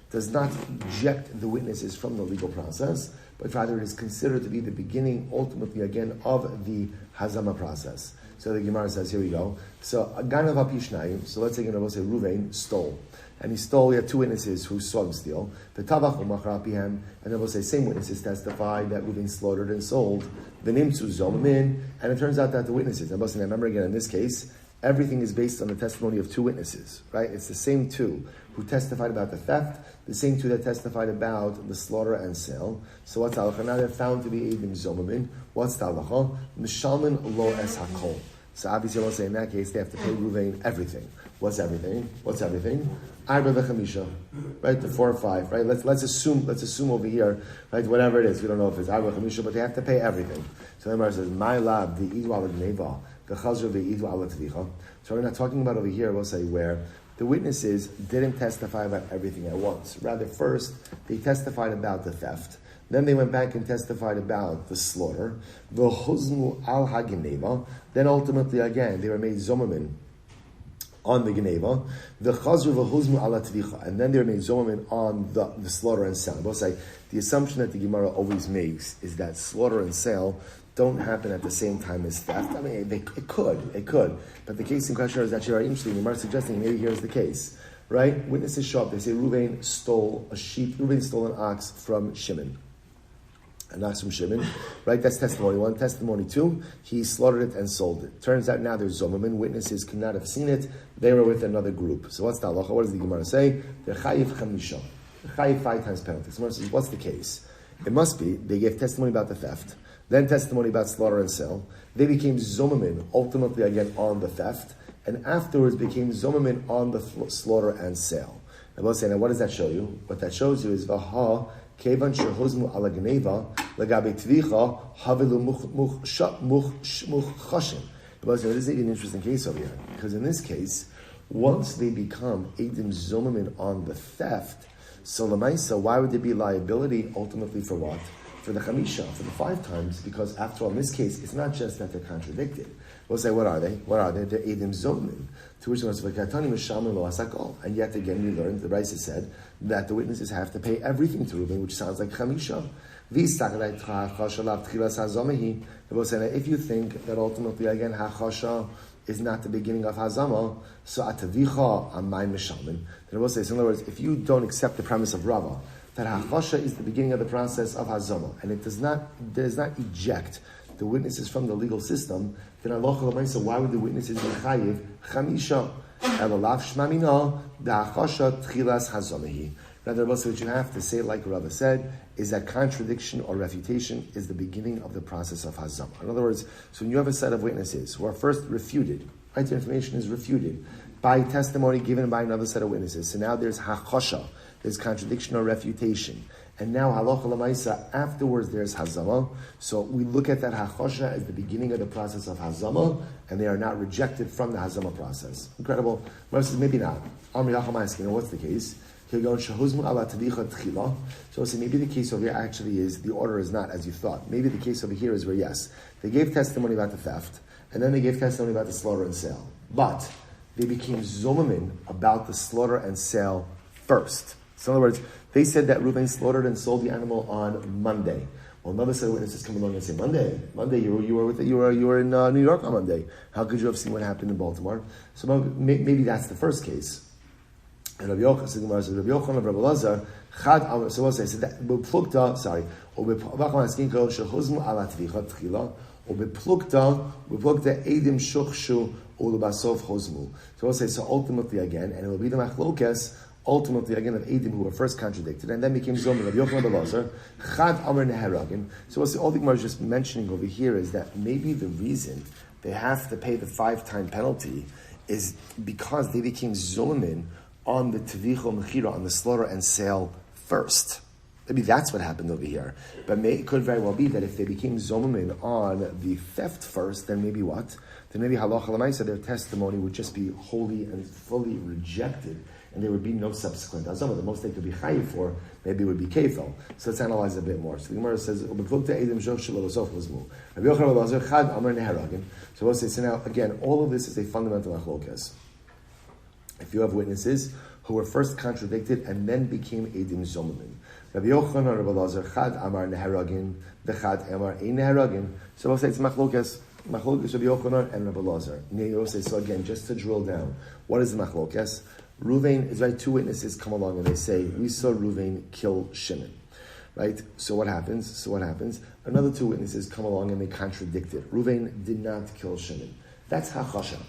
does not eject the witnesses from the legal process, but rather it is considered to be the beginning, ultimately, again, of the hazama process. So the Gemara says, here we go. So, Ganav Apishnayim, so let's say, we'll say Ruvain stole. And he had two witnesses who saw him steal. The Tavach Umachar Apihem, and then we'll say, same witnesses testified that Ruvain slaughtered and sold. The Nimtzu Zomamin, and it turns out that the witnesses, and remember again, in this case, everything is based on the testimony of two witnesses, right? It's the same two who testified about the theft, the same two that testified about the slaughter and sale. So what's the halacha? Now they're found to be Eidim Zomamin. What's the halacha? Mishalmin lo es hakol. So obviously I will say in that case they have to pay Ruvain everything. What's everything? Arba v'chamisha, right? The 4 or 5, right? Let's assume over here, right? Whatever it is, we don't know if it's arba v'chamisha, but they have to pay everything. So the Gemara says, "My lab the idu ala gneva, the chazra the idu ala tvicha." So we're not talking about over here. We'll say where the witnesses didn't testify about everything at once. Rather, first they testified about the theft. Then they went back and testified about the slaughter. V'huzmu al hagneva. Then ultimately, again, they were made zomamin on the Geneva, the Chazru v'huzmu ala tvicha, and then they're made zomamin on the slaughter and sale. We'll say the assumption that the Gemara always makes is that slaughter and sale don't happen at the same time as theft. I mean, it could, but the case in question is actually very interesting. The Gemara is suggesting maybe here's the case, right? Witnesses show up. They say Reuven stole a sheep. Reuven stole an ox from Shimon. An ox from Shimon, right? That's testimony 1. Testimony 2, he slaughtered it and sold it. Turns out now there's Zomamin. Witnesses could not have seen it. They were with another group. So what's the halacha? What does the Gemara say? They're chayiv chamisha. They're chayiv 5 times penalty. So the Gemara says, what's the case? It must be they gave testimony about the theft, then testimony about slaughter and sale. They became Zomamin, ultimately again on the theft, and afterwards became Zomamin on the slaughter and sale. I will say, now what does that show you? What that shows you is Vaha Kevan shehuzmu ala gneva lagabe tvicha havilu muchchashim. But this is an interesting case over here, because in this case, once they become edim zomamin on the theft, so lemaisa, why would there be liability ultimately for what? For the chamisha, for the 5 times, because after all, in this case, it's not just that they're contradicted. We'll say, what are they? They're edim zomamin. To which one is and yet again we learned, the Raisa said, that the witnesses have to pay everything to Reuben, which sounds like chamisha. If you think that ultimately again hachasha is not the beginning of hazama, so atavicha amay mishalmin. Then I will say, so in other words, if you don't accept the premise of Rava, that hachasha is the beginning of the process of hazama, and it does not eject the witnesses from the legal system, then Allah Chalamaysa, why would the witnesses be chayiv chamisha? Elalav shmamina da'achasha tchilas hazamahi. Rather, what you have to say, like Rava said, is that contradiction or refutation is the beginning of the process of hazama. In other words, so when you have a set of witnesses who are first refuted, right? The information is refuted by testimony given by another set of witnesses. So now there's hachosha, there's contradiction or refutation. And now halacha l'maisa, afterwards there's hazama. So we look at that hachosha as the beginning of the process of hazama, and they are not rejected from the hazama process. Incredible. Moses says, maybe not. Am Yisroel asking, what's the case? So maybe the case over here actually is, the order is not as you thought. Maybe the case over here is where, yes, they gave testimony about the theft, and then they gave testimony about the slaughter and sale. But they became zomamin about the slaughter and sale first. So in other words, they said that Reuben slaughtered and sold the animal on Monday. Well, another set of witnesses come along and say, Monday, you were in New York on Monday. How could you have seen what happened in Baltimore? So maybe that's the first case. And Rabbi Yochanan of Rabbi Lazar, so what's I said that beplukta, sorry, beplukta edim shuchshu ulubasov hozmu. So we'll say, so ultimately again, and it will be the machlokas, ultimately again of edim who were first contradicted, and then became zomer. Rabbi Yochanan of Rabbi Lazar, chad amar neheragim. So we'll say, all the Gemara is just mentioning over here is that maybe the reason they have to pay the 5-time penalty is because they became zomer on the tevicho mechira, on the slaughter and sale first. Maybe that's what happened over here. But it could very well be that if they became zomamin on the theft first, then maybe what? Then maybe halacha l'maisa, their testimony would just be wholly and fully rejected, and there would be no subsequent azama. The most they could be chayiv for maybe would be kefel. So let's analyze a bit more. So the Gemara says, so we'll say, so now again, all of this is a fundamental machlokas. If you have witnesses who were first contradicted and then became edim zomamin. Rabbi Yochanan, Rabbi Lazar, chad amar neheragin, the chad amar ein neheragin. So we'll say it's machlokas Rabbi Yochanan and Rabbi Lazar. So again, just to drill down, what is the machlokas? Ruvain is right. Two witnesses come along and they say, we saw Ruvain kill Shimon. Right? So what happens? Another two witnesses come along and they contradict it. Ruvain did not kill Shimon. That's hachosha.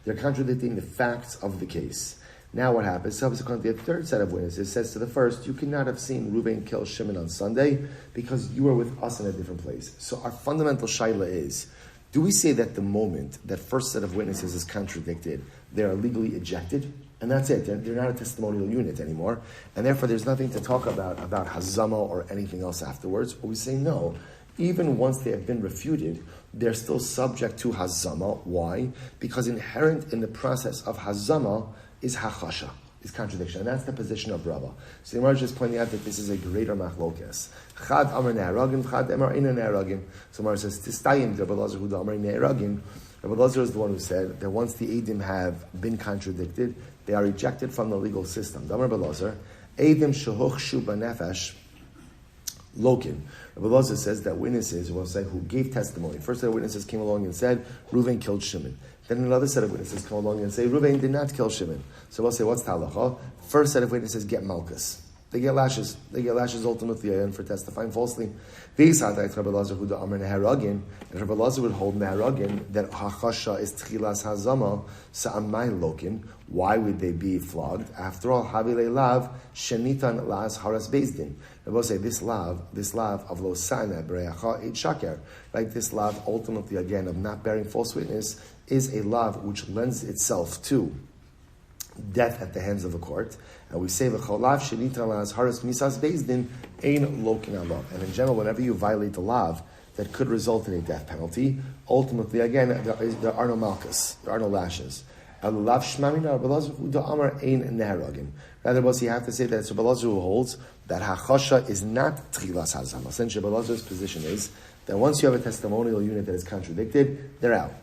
They're contradicting the facts of the case. Now what happens? Subsequently, a third set of witnesses says to the first, you could not have seen Reuben kill Shimon on Sunday because you were with us in a different place. So our fundamental shaila is, do we say that the moment that first set of witnesses is contradicted, they are legally ejected? And that's it. They're not a testimonial unit anymore. And therefore there's nothing to talk about hazama or anything else afterwards. Or we say no. Even once they have been refuted, they're still subject to hazama. Why? Because inherent in the process of hazama is hachasha, is contradiction. And that's the position of Rava. So the Gemara is just pointing out that this is a greater machlokes. Chad amar ne'aragim, chad amar ina ne'aragim. So the Gemara says, Tistayim, Rabbi Lazar Yehudah amar ne'aragim. Rabbi Lazar is the one who said that once the Eidim have been contradicted, they are rejected from the legal system. Rabbi Lazar, Eidim shehochshu b'nefesh, Lokin. Rabbi Lazar says that witnesses who gave testimony. First set of witnesses came along and said, Reuven killed Shimon. Then another set of witnesses come along and say, Reuven did not kill Shimon. So we'll say, what's the halacha? First set of witnesses get malchus. They get lashes. They get lashes ultimately for testifying falsely. These Rabbi Lazar Yehudah amar ne'haragin, and Rabbi Lazar would hold ne'haragin that hachasha is tchilas hazama sa'amai lokin. Why would they be flogged? After all, havilei lav shenitan las haras bezdin. Rabbi say this lav of lo sana bereacha et shaker. Right, this lav ultimately again of not bearing false witness is a lav which lends itself to death at the hands of the court. And we say v'cholav shenita las haras misas bezdin ein lokin alav. And in general, whenever you violate the lav that could result in a death penalty, ultimately again there are no malchus, there are no lashes. Rather, you have to say that it's Rabbi Lazar who holds that hachasha is not tchilas hazama. Essentially, Rabbi Lazar's position is that once you have a testimonial unit that is contradicted, they're out.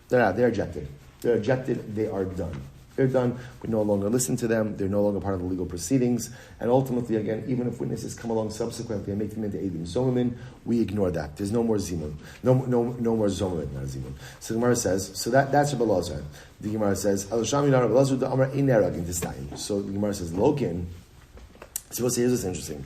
They're ejected. They're ejected, they are done. They're done, we no longer listen to them, they're no longer part of the legal proceedings, and ultimately, again, even if witnesses come along subsequently and make them into Eidim Zomamin, we ignore that. There's no more Zimun. No more Zomamin, not Zimun. So the Gemara says, so that's Rabbi Lazar. The Gemara says, so the Gemara says, Lokin, so we'll say, here's what's interesting.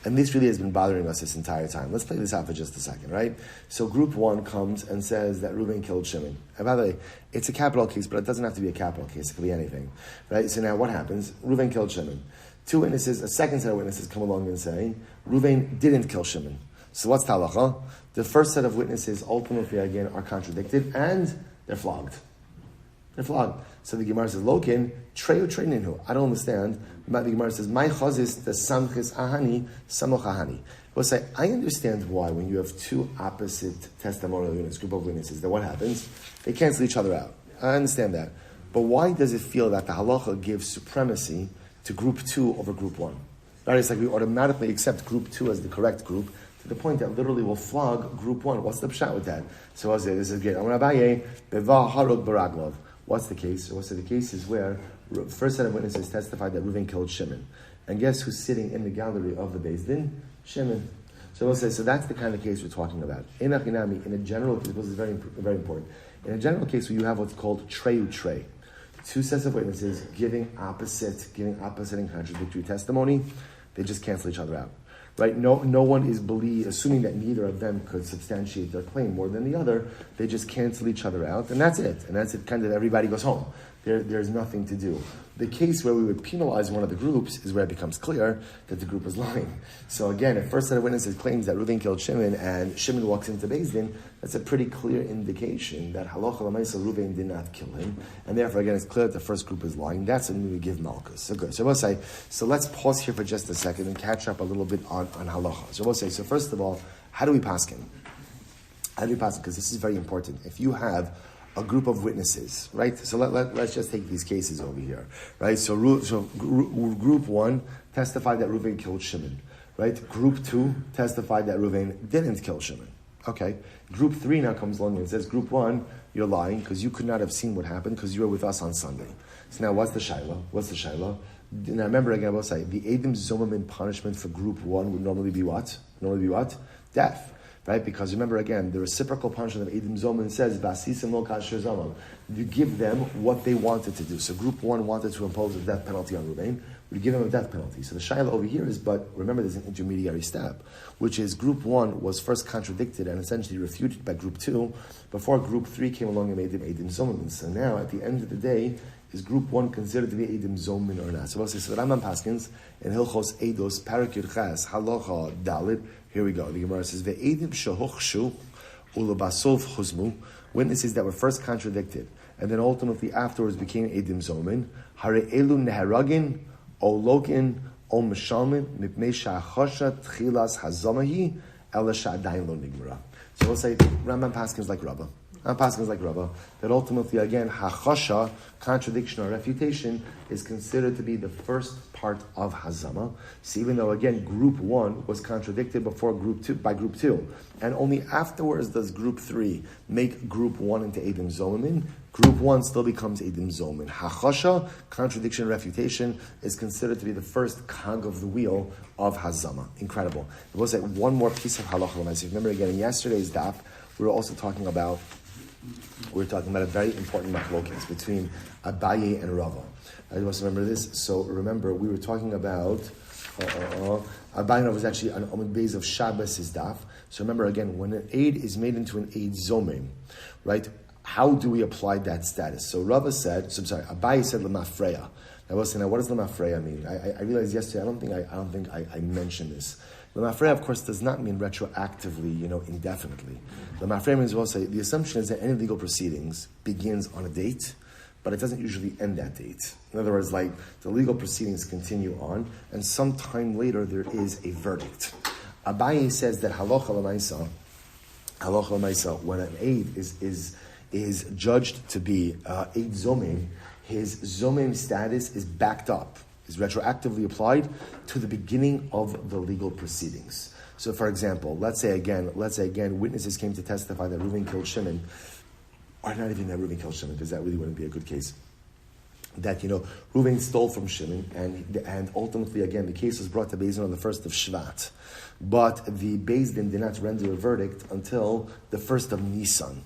And this really has been bothering us this entire time. Let's play this out for just a second, right? So group one comes and says that Reuven killed Shimon. And by the way, it's a capital case, but it doesn't have to be a capital case. It could be anything, right? So now what happens? Reuven killed Shimon. Two witnesses, a second set of witnesses come along and say, Reuven didn't kill Shimon. So what's the halacha? The first set of witnesses ultimately again are contradicted and they're flogged. They're flogged. So the Gemara says, Lokin, treyu treininu. I don't understand. The Gemara says, my chazis the samchis ahani, samoch ahani. We'll say, I understand why when you have two opposite testimonial units, group of witnesses, then what happens? They cancel each other out. I understand that. But why does it feel that the halacha gives supremacy to group 2 over group 1? Right? It's like we automatically accept group 2 as the correct group to the point that literally we'll flog group 1. What's the pshat with that? So I'll say, this is good. What's the case? So the case is where the first set of witnesses testified that Reuven killed Shimon. And guess who's sitting in the gallery of the Beis Din? Shimon. So we'll say, so that's the kind of case we're talking about. In a general case, this is very, very important. In a general case where you have what's called treyu trey, two sets of witnesses giving opposite and contradictory testimony, they just cancel each other out. Right? No one is assuming that neither of them could substantiate their claim more than the other. They just cancel each other out, and that's it. And that's it. Kind of everybody goes home. There's nothing to do. The case where we would penalize one of the groups is where it becomes clear that the group is lying. So again, if first set of witnesses claims that Reuven killed Shimon and Shimon walks into Beis Din, that's a pretty clear indication that halacha l'maisa Reuven did not kill him, and therefore again it's clear that the first group is lying. That's when we give malchus. So good. So we'll say, so let's pause here for just a second and catch up a little bit on halacha. So we'll say, so first of all, how do we paskin? How do we paskin? Because this is very important. If you have a group of witnesses, right? So let's just take these cases over here, right? So group 1 testified that Reuven killed Shimon, right? Group 2 testified that Reuven didn't kill Shimon. Okay. Group 3 now comes along and says, Group 1, you're lying because you could not have seen what happened because you were with us on Sunday. So now what's the shayla? Now remember again, I will say, the Edim Zomim punishment for Group 1 would normally be what? Death. Right? Because remember again, the reciprocal punishment of Edim Zoman says, Basisim lo kasher zaman. You give them what they wanted to do. So group 1 wanted to impose a death penalty on Reuven. We give them a death penalty. So the shayla over here is, but remember there's an intermediary step, which is group 1 was first contradicted and essentially refuted by group 2 before group 3 came along and made them Edim Zoman. So now at the end of the day, is group 1 considered to be Edim Zomin or not? So we'll say, so Rambam Paskins in Hilchos Eidos Parak Yud Ches Halacha Dalit. Here we go. The Gemara says, "Ve'edim shehochshu ulabasov chuzmu," witnesses that were first contradicted and then ultimately afterwards became edim zomin. Hare elu neharagin o lokin o mishalmin mipnei shachosha tchilas hazamahi ela sha'adayin lo nigmara. So we'll say Rambam Paskins like Rabbah. That ultimately, again, hachasha, contradiction or refutation, is considered to be the first part of hazama. So even though, again, group 1 was contradicted before by group 2, and only afterwards does group 3 make group 1 into Edim Zomin, group 1 still becomes Edim Zomin. Hachasha, contradiction, refutation, is considered to be the first cog of the wheel of hazama. Incredible. It was like one more piece of halacha. Remember again, in yesterday's daf, we were talking about a very important machlokes between Abaye and Rava. I must remember this. So remember, we were talking about Abaye and Rava was actually an Amud Beis of Shabbos' daf. So remember again, when an aid is made into an aid zomim, right? How do we apply that status? So Rava said, Abaye said lemafreya. I was saying, what does lemafreya mean? I realized yesterday. I don't think I mentioned this. Lemafreya, of course, does not mean retroactively, indefinitely. Lemafreya means also the assumption is that any legal proceedings begins on a date, but it doesn't usually end that date. In other words, like the legal proceedings continue on, and sometime later there is a verdict. Abaye says that halacha l'maisa, when an aid is judged to be aid zomim, his zomim status is backed up. Is retroactively applied to the beginning of the legal proceedings. So, for example, let's say again, witnesses came to testify that Reuven killed Shimon, or not even that Reuven killed Shimon, because that really wouldn't be a good case. That Reuven stole from Shimon, and ultimately again the case was brought to Beis Din on the 1st of Shevat, but the Beis Din did not render a verdict until the 1st of Nisan.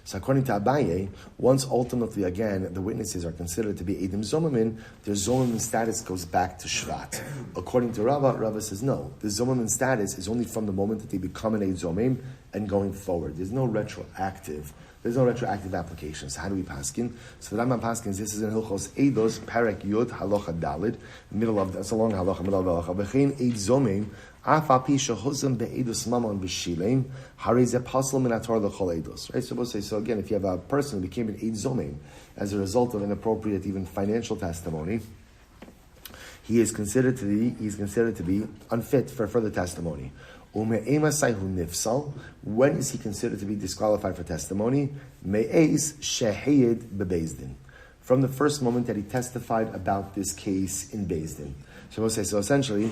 So according to Abaye, once ultimately, again, the witnesses are considered to be Edim Zomamin, their Zomamin status goes back to Shevat. According to Rava says no. The Zomamin status is only from the moment that they become an Eid Zomim, and going forward. There's no retroactive application. So how do we paskin? So the Rambam paskins, this is in Hilchos Eidos, Perek Yud, Halacha Dalid, middle of, that's a long halacha, middle of the halacha. V'chein Eid Zomim, Afapi Shehozim Be'edos Mamon V'Shileim, Harizeh Pasal Min HaTorah L'Chol Eidos. Right, so again, if you have a person who became an Eid Zomim as a result of inappropriate, even financial testimony, he is considered to be unfit for further testimony. When is he considered to be disqualified for testimony? From the first moment that he testified about this case in Beis Din. So essentially,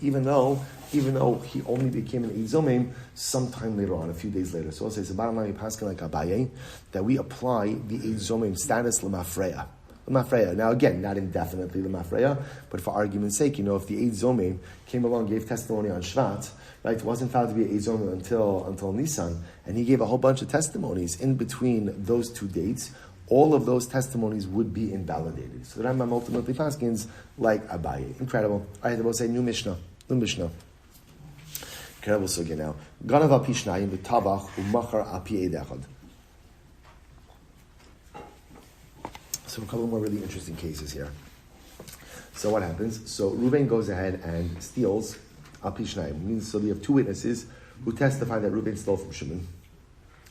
even though he only became an Eid Zomim sometime later on, a few days later. So we'll say, bottom line, like Abaye, that we apply the Eid Zomim status l'mafreya. Now again, not indefinitely l'mafreya, but for argument's sake, if the Eid Zomim came along, gave testimony on Shevat, right, it wasn't found to be Eid Zomim until Nisan, and he gave a whole bunch of testimonies in between those two dates, all of those testimonies would be invalidated. So the Rambam ultimately paskins like Abaye. Incredible. I will say new Mishnah. Incredible sugya now. Ganav al pi shnayim v'tavach u'machar al pi eid echad. So a couple more really interesting cases here. So what happens? So Reuven goes ahead and steals al pi shnayim. So we have two witnesses who testify that Reuven stole from Shimon.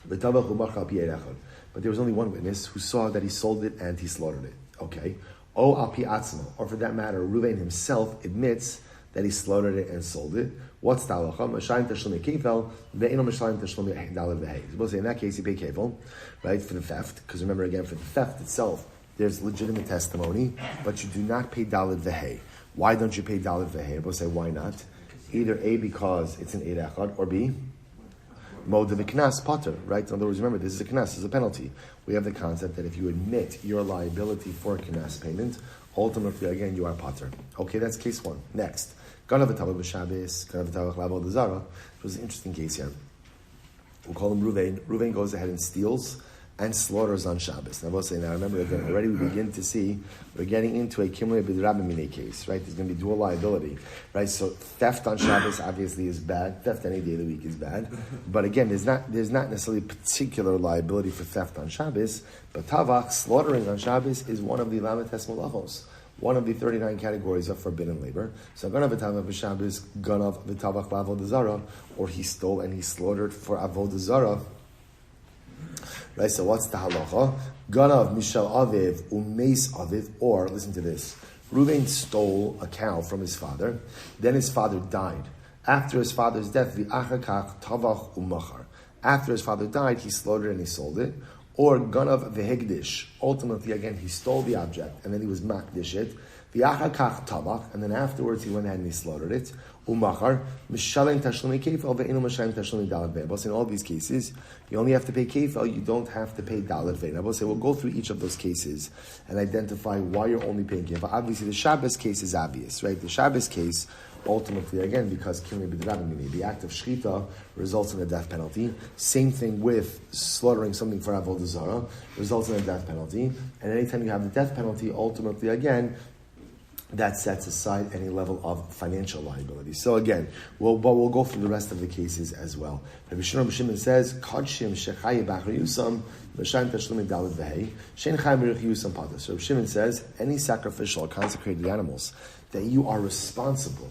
V'tavach u'machar al pi eid echad. But there was only one witness who saw that he sold it and he slaughtered it. Okay. O al pi atzmo, or for that matter, Reuven himself admits that he slaughtered it and sold it. What's the halacha? Mashayim tashlumi kefel, ve'eno mashayim tashlumi dalad v'hei. Suppose in that case you pay kefel, right, for the theft. Because remember again, for the theft itself, there's legitimate testimony, but you do not pay dalad v'hei. Why don't you pay dalad v'hei? We'll say why not? Either A, because it's an eid echad, or B, mode of the knas potter, right? In other words, remember, this is a knas, this is a penalty. We have the concept that if you admit your liability for knas payment, ultimately, again, you are potter. Okay, that's case one. Next. Ganav v'tavach b'Shabbos, ganav v'tavach l'avod zara. It was an interesting case here. We'll call him Reuven. Reuven goes ahead and steals and slaughters on Shabbos. Now, we'll say, now remember, again, already we begin to see, we're getting into a kimle b'drabimine case, right? There's going to be dual liability, right? So theft on Shabbos obviously is bad. Theft any day of the week is bad. But again, there's not necessarily particular liability for theft on Shabbos, but tavach, slaughtering on Shabbos, is one of the lametes malachos, one of the 39 categories of forbidden labor. So ganav v'tavach b'Shabbos, ganav v'tavach l'avod zara, or he stole and he slaughtered for avod zara. Right, so what's the halacha? Ganav mishal aviv umeis aviv, or listen to this: Reuven stole a cow from his father, then his father died. After his father's death, v'achakach tavach umachar. After his father died, he slaughtered and he sold it. Or ganav v'hegdish. Ultimately, again, he stole the object and then he was makdish it. V'achakach tavach, and then afterwards he went ahead and he slaughtered it. Umachar mishalem tashlumi kefel ve'inu mishalem tashlumi dalad vei. In all these cases, you only have to pay kefel. You don't have to pay dalad vei. Now, we'll go through each of those cases and identify why you're only paying kefel. Obviously, the Shabbos case is obvious, right? The Shabbos case, ultimately, again, because the act of shchita results in a death penalty. Same thing with slaughtering something for avodah zarah results in a death penalty. And anytime you have the death penalty, ultimately, again, that sets aside any level of financial liability. So again, we'll go through the rest of the cases as well. Rabbi Shimon says, "Kodshim shechayi b'achar yusam v'shayin tashlumi dalad v'hei shein chayim b'rich yusam pater." So Rabbi Shimon says, any sacrificial or consecrated animals that you are responsible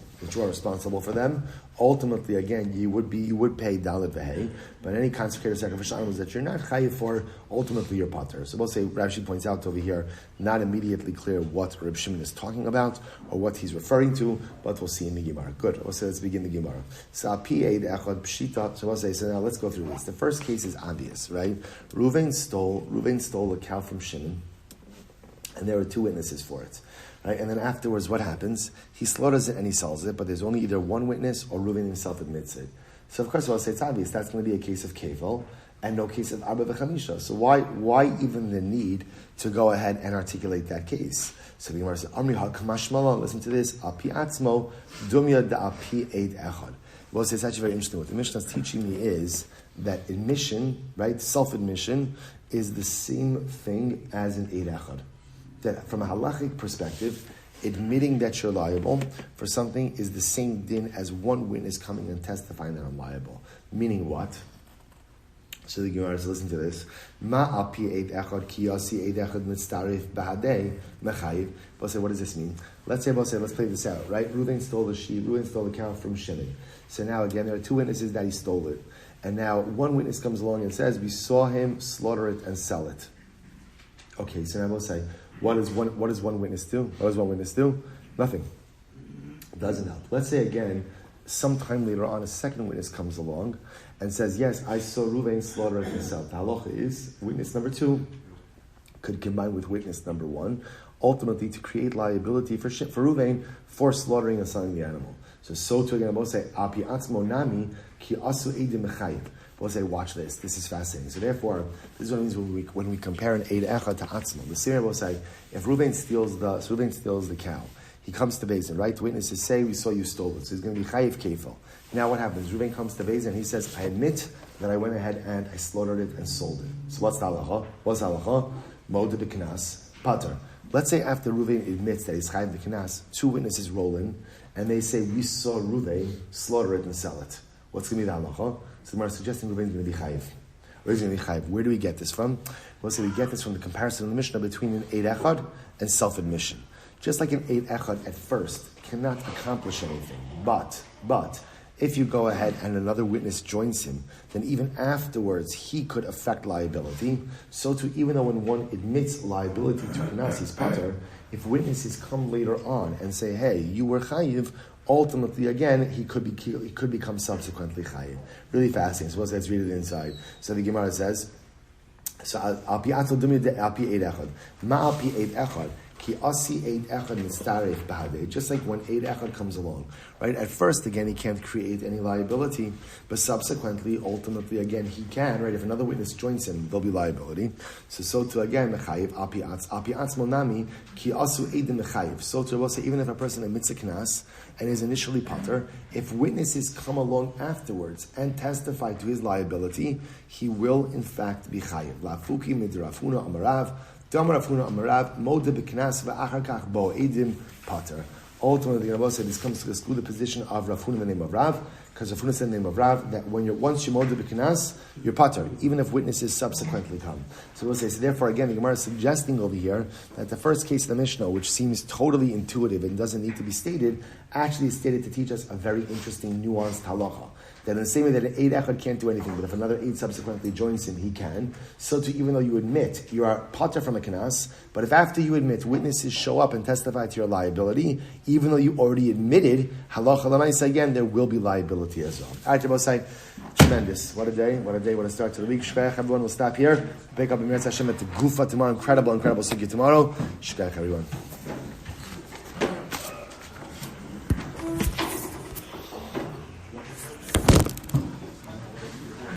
for them, ultimately, again, you would pay dalad v'hei. But any consecrated sacrificial animals that you're not chayiv for, ultimately you're pater. So we'll say, Rashi points out over here, not immediately clear what Reb Shimon is talking about or what he's referring to, but we'll see in the Gemara. Good. We'll say, let's begin the Gemara. So we'll say, so now let's go through this. The first case is obvious, right? Reuven stole a cow from Shimon, and there were two witnesses for it. Right? And then afterwards, what happens? He slaughters it and he sells it, but there's only either one witness or Reuven himself admits it. So of course, I'll say it's obvious. That's going to be a case of kevel and no case of arba v'chamisha. So why even the need to go ahead and articulate that case? So the Gemara says, Amri ha-kamashmala, listen to this, api atzmo, dumya da-api eid echad. Well, it's actually very interesting. What the Mishnah is teaching me is that admission, right, self-admission, is the same thing as an eid echad. That from a halachic perspective, admitting that you're liable for something is the same din as one witness coming and testifying that I'm liable. Meaning what? So the Gemara says, listen to this. Ma api eid echad ki yasi eid echad mitzarif bahadei mechayiv. We'll say, what does this mean? Let's play this out, right? Reuven stole the sheep. Reuven stole the cow from Shimon. So now again, there are two witnesses that he stole it. And now one witness comes along and says, we saw him slaughter it and sell it. Okay, so now we'll say, what does one witness do? What does one witness do? Nothing. Doesn't help. Let's say again, sometime later on, a second witness comes along and says, yes, I saw Reuven slaughter it and sell it. The halacha is, witness number 2 could combine with witness number 1, ultimately to create liability for Reuven for slaughtering and selling the animal. So too again, we'll say, api atzmo nami ki asu eidim mechayiv. We'll say, watch this. This is fascinating. So therefore, this is what it means when we compare an eid echad to atzmo. The same will say, if Reuven steals the cow, he comes to Beis Din, right? Witnesses say, we saw you stole it. So he's going to be chayiv kefil. Now what happens? Reuven comes to Beis Din and he says, I admit that I went ahead and I slaughtered it and sold it. So what's the halacha? What's the halacha? Moed b'knas pater. Let's say after Reuven admits that he's chayiv b'knas, two witnesses roll in and they say, we saw Reuven slaughter it and sell it. What's going to be the halacha? So the Gemara is suggesting Reuven is going to be chayiv. Where do we get this from? We'll say we get this from the comparison in the Mishnah between an eid echad and self-admission. Just like an eid echad at first cannot accomplish anything, but if you go ahead and another witness joins him, then even afterwards he could affect liability. So too, even though when one admits liability to Knas, he's pater, if witnesses come later on and say, hey, you were chayiv, ultimately, again, he could become subsequently chayiv. Really fascinating. So let's read it inside. So the Gemara says, so al pi atzol dumi de al pi eid echad. Ma al pi eid echad. Ki asi eid echad mitzarif bahadei. Just like when eid echad comes along, right? At first, again, he can't create any liability, but subsequently, ultimately, again, he can, right? If another witness joins him, there'll be liability. So too, again, mechayiv api atzmo nami ki asu eidim mechayiv. So too, we'll say even if a person admits a knas and is initially pater, if witnesses come along afterwards and testify to his liability, he will in fact be chayiv. Lafuki midrafuna amarav. Ultimately, the Rabbi said this comes to exclude the position of Rafuna in the name of Rav, because Rafuna said in the name of Rav that once you moed b'kinas, you're pater, even if witnesses subsequently come. So we'll say, so therefore, again, the Gemara is suggesting over here that the first case of the Mishnah, which seems totally intuitive and doesn't need to be stated, actually is stated to teach us a very interesting, nuanced halacha. That in the same way that an eid echad can't do anything, but if another eid subsequently joins him, he can. So too, even though you admit you are pater from a knas, but if after you admit witnesses show up and testify to your liability, even though you already admitted, halacha l'maisa again, there will be liability as well. All right, Rabbi, tremendous. What a day, what a start to the week. Shkach, everyone will stop here. Pick up Am Yisroel Hashem at the Gufa tomorrow. Incredible sugya tomorrow. Shkach, everyone.